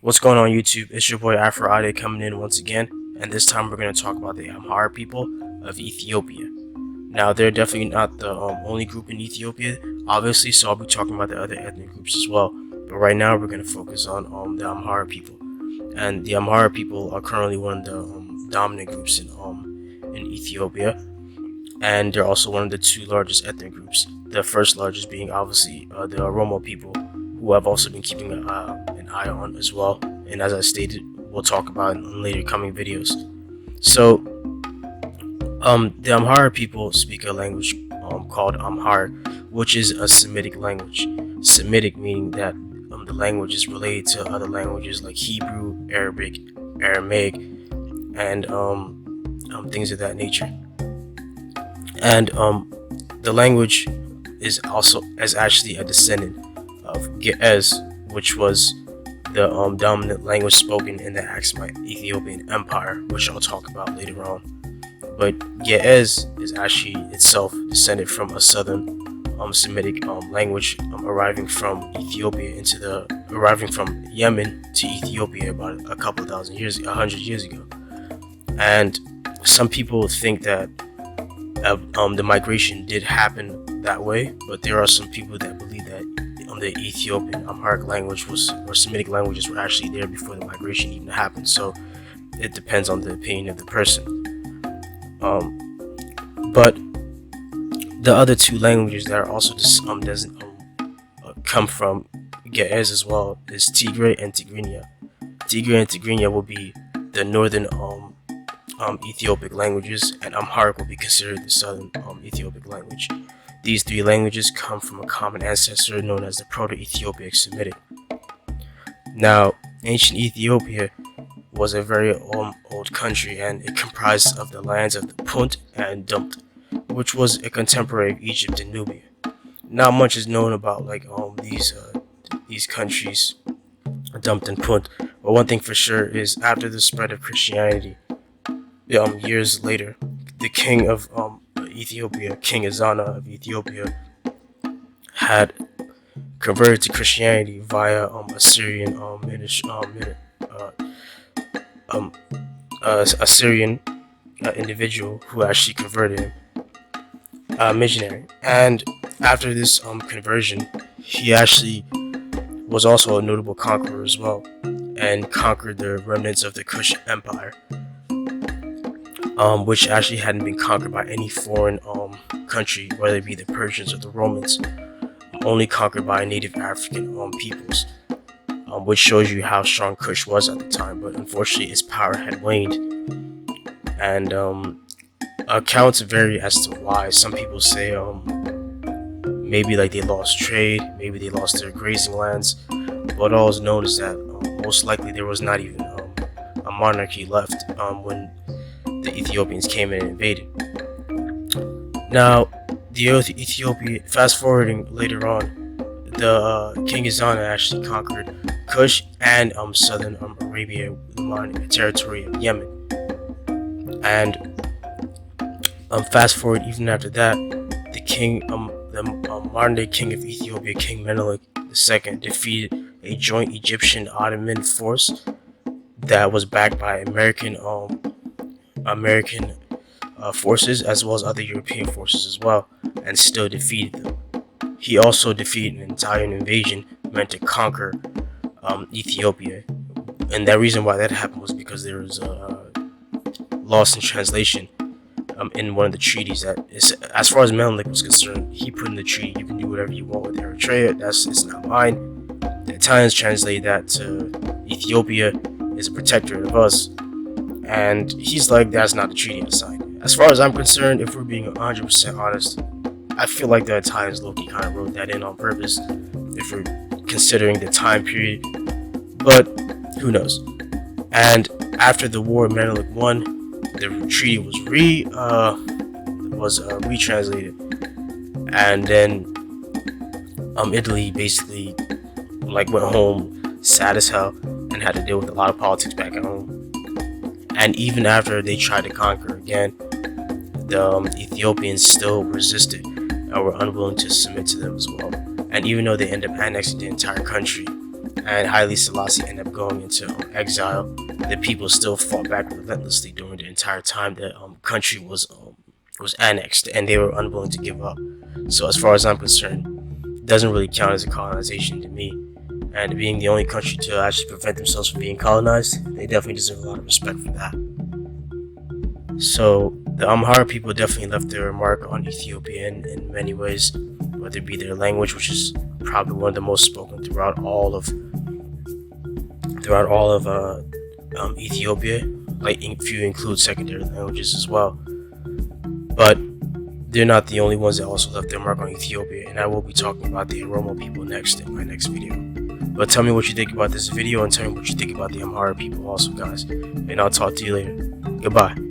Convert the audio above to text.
What's going on YouTube? It's your boy Amhara coming in once again, and this time we're going to talk about the Amhara people of Ethiopia. Now, they're definitely not the only group in Ethiopia, obviously, so I'll be talking about the other ethnic groups as well. But right now, we're going to focus on the Amhara people. And the Amhara people are currently one of the dominant groups in Ethiopia, and they're also one of the two largest ethnic groups. The first largest being obviously the Oromo people, who I've also been keeping an eye on as well, and as I stated, we'll talk about in later coming videos. So, the Amhara people speak a language called Amharic, which is a Semitic language. Semitic meaning that the language is related to other languages like Hebrew, Arabic, Aramaic, and things of that nature. And the language is actually a descendant of Ge'ez, which was the dominant language spoken in the Aksumite Ethiopian Empire, which I'll talk about later on. But Ge'ez is actually itself descended from a southern Semitic language arriving from Yemen to Ethiopia about a couple of 100 years ago. And some people think that the migration did happen that way, but there are some people that believe that the Ethiopian Amharic language or Semitic languages were actually there before the migration even happened. So it depends on the opinion of the person. But the other two languages that are also come from Ge'ez as well is Tigray and Tigrinya. Tigray and Tigrinya will be the northern Ethiopic languages, and Amharic will be considered the southern Ethiopic language. These three languages come from a common ancestor known as the Proto-Ethiopic Semitic. Now, ancient Ethiopia was a very old country, and it comprised of the lands of the Punt and Dumt, which was a contemporary of Egypt and Nubia. Not much is known about these countries, Dumt and Punt, but one thing for sure is after the spread of Christianity, years later, the king of Ethiopia, King Ezana of Ethiopia, had converted to Christianity via Assyrian individual who actually converted him, missionary. And after this conversion, he actually was also a notable conqueror as well, and conquered the remnants of the Kush Empire, which actually hadn't been conquered by any foreign country, whether it be the Persians or the Romans, only conquered by native African peoples, which shows you how strong Kush was at the time. But unfortunately, its power had waned, and accounts vary as to why. Some people say maybe like they lost trade, maybe they lost their grazing lands, but all is known is that most likely there was not even a monarchy left when the Ethiopians came in and invaded. Now, fast forwarding later on, the King Ezana actually conquered Kush and southern Arabia, the modern territory of Yemen. And fast forward even after that, the king, the modern day king of Ethiopia, King Menelik II, defeated a joint Egyptian-Ottoman force that was backed by American forces as well as other European forces as well, and still defeated them. He also defeated an Italian invasion meant to conquer Ethiopia, and the reason why that happened was because there was a loss in translation in one of the treaties that is, as far as Menelik was concerned, he put in the treaty, you can do whatever you want with Eritrea, it's not mine. The Italians translate that to Ethiopia is a protectorate of us, and he's like, that's not the treaty I signed. As far as I'm concerned, if we're being 100% honest, I feel like the Italians low-key kind of wrote that in on purpose, if we're considering the time period, but who knows. And after the war, Menelik won, the treaty was retranslated, and then Italy basically went home sad as hell and had to deal with a lot of politics back at home. And even after they tried to conquer again, the Ethiopians still resisted and were unwilling to submit to them as well. And even though they ended up annexing the entire country, and Haile Selassie ended up going into exile. The people still fought back relentlessly during the entire time the country was annexed, and they were unwilling to give up. So as far as I'm concerned, it doesn't really count as a colonization to me. And being the only country to actually prevent themselves from being colonized, they definitely deserve a lot of respect for that. So the Amhara people definitely left their mark on Ethiopia in many ways, whether it be their language, which is probably one of the most spoken throughout all of Ethiopia, like if you include secondary languages as well. But they're not the only ones that also left their mark on Ethiopia, and I will be talking about the Oromo people next in my next video. But tell me what you think about this video, and tell me what you think about the Amhara people also, guys. And I'll talk to you later. Goodbye.